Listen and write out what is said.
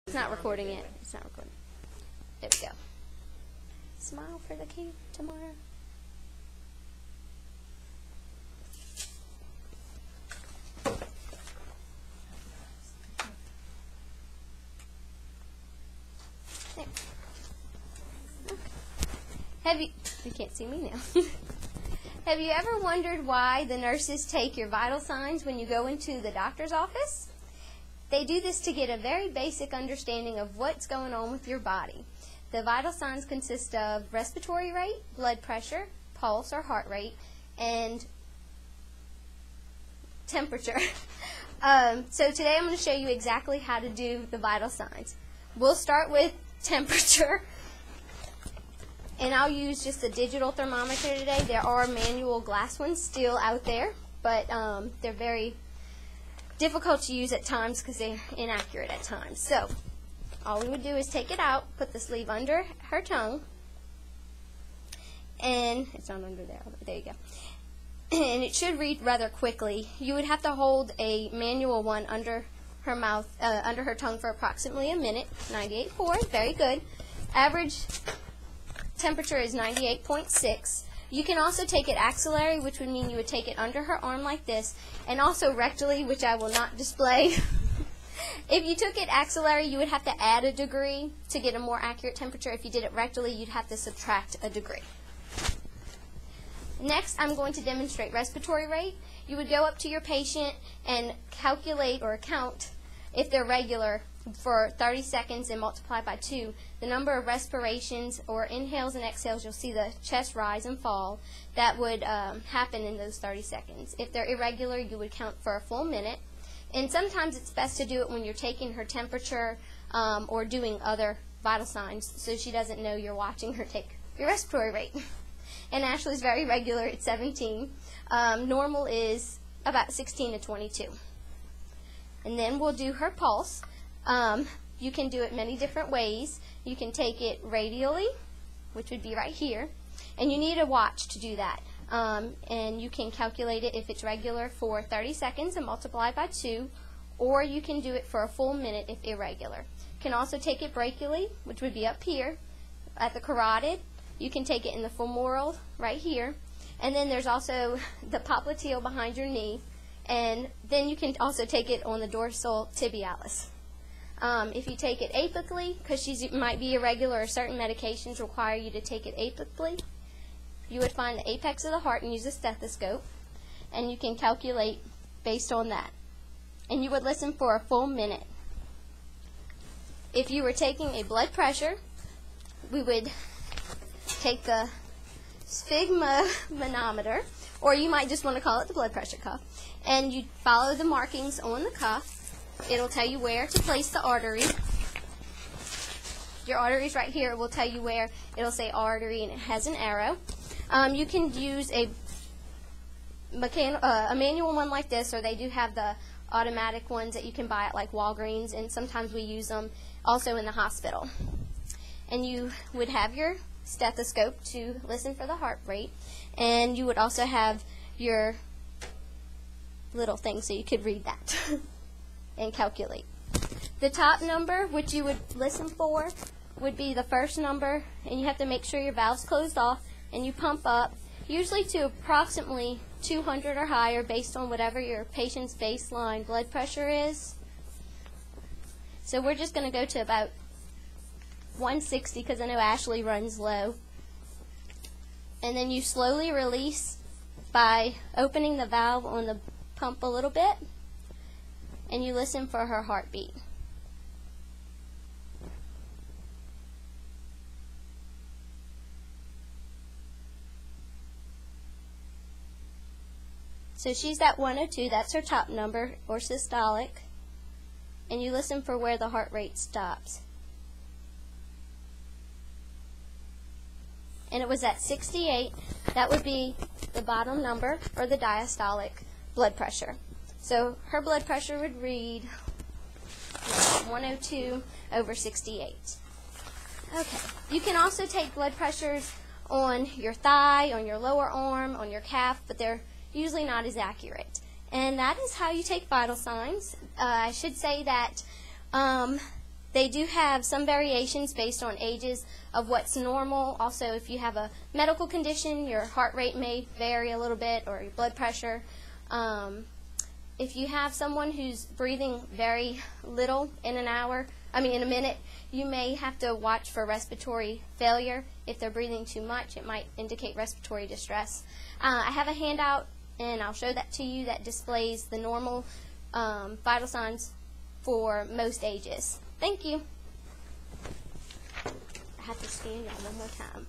It's not recording it. It's not recording. There we go. Smile for the kid tomorrow. There. Okay. You can't see me now. Have you ever wondered why the nurses take your vital signs when you go into the doctor's office? They do this to get a very basic understanding of what's going on with your body. The vital signs consist of respiratory rate, blood pressure, pulse or heart rate, and temperature. So today I'm going to show you exactly how to do the vital signs. We'll start with temperature, and I'll use just a digital thermometer today. There are manual glass ones still out there, but they're very difficult to use at times because they're inaccurate at times. So all we would do is take it out, put the sleeve under her tongue, and it's not under there. There you go. And it should read rather quickly. You would have to hold a manual one under her mouth, under her tongue for approximately a minute. 98.4, very good. Average temperature is 98.6. You can also take it axillary, which would mean you would take it under her arm like this, and also rectally, which I will not display. If you took it axillary, you would have to add a degree to get a more accurate temperature. If you did it rectally, you'd have to subtract a degree. Next, I'm going to demonstrate respiratory rate. You would go up to your patient and calculate or count, if they're regular, for 30 seconds and multiply by 2 the number of respirations or inhales and exhales. You'll see the chest rise and fall that would happen in those 30 seconds. If they're irregular, you would count for a full minute. And sometimes it's best to do it when you're taking her temperature or doing other vital signs, so she doesn't know you're watching her take your respiratory rate. And Ashley's very regular at 17. Normal is about 16 to 22. And then we'll do her pulse. You can do it many different ways. You can take it radially, which would be right here, and you need a watch to do that. And you can calculate it if it's regular for 30 seconds and multiply by 2, or you can do it for a full minute if irregular. You can also take it brachially, which would be up here at the carotid. You can take it in the femoral right here, and then there's also the popliteal behind your knee, and then you can also take it on the dorsal tibialis. If you take it apically, because she might be irregular or certain medications require you to take it apically, you would find the apex of the heart and use a stethoscope, and you can calculate based on that. And you would listen for a full minute. If you were taking a blood pressure, we would take the sphygmomanometer, or you might just want to call it the blood pressure cuff, and you'd follow the markings on the cuff. It'll tell you where to place the artery. Your artery's right here. It will tell you where. It'll say artery, and it has an arrow. You can use a manual one like this, or they do have the automatic ones that you can buy at like Walgreens, and sometimes we use them also in the hospital. And you would have your stethoscope to listen for the heart rate, and you would also have your little thing so you could read that and calculate. The top number, which you would listen for, would be the first number, and you have to make sure your valve's closed off, and you pump up, usually to approximately 200 or higher based on whatever your patient's baseline blood pressure is. So we're just going to go to about 160 because I know Ashley runs low. And then you slowly release by opening the valve on the pump a little bit, and you listen for her heartbeat. So she's at 102, that's her top number, or systolic, and you listen for where the heart rate stops. And it was at 68, that would be the bottom number, or the diastolic blood pressure. So her blood pressure would read 102 over 68. Okay. You can also take blood pressures on your thigh, on your lower arm, on your calf, but they're usually not as accurate. And that is how you take vital signs. I should say that They do have some variations based on ages of what's normal. Also, if you have a medical condition, your heart rate may vary a little bit, or your blood pressure. If you have someone who's breathing very little in a minute, you may have to watch for respiratory failure. If they're breathing too much, it might indicate respiratory distress. I have a handout, and I'll show that to you, that displays the normal vital signs for most ages. Thank you. I have to scan y'all one more time.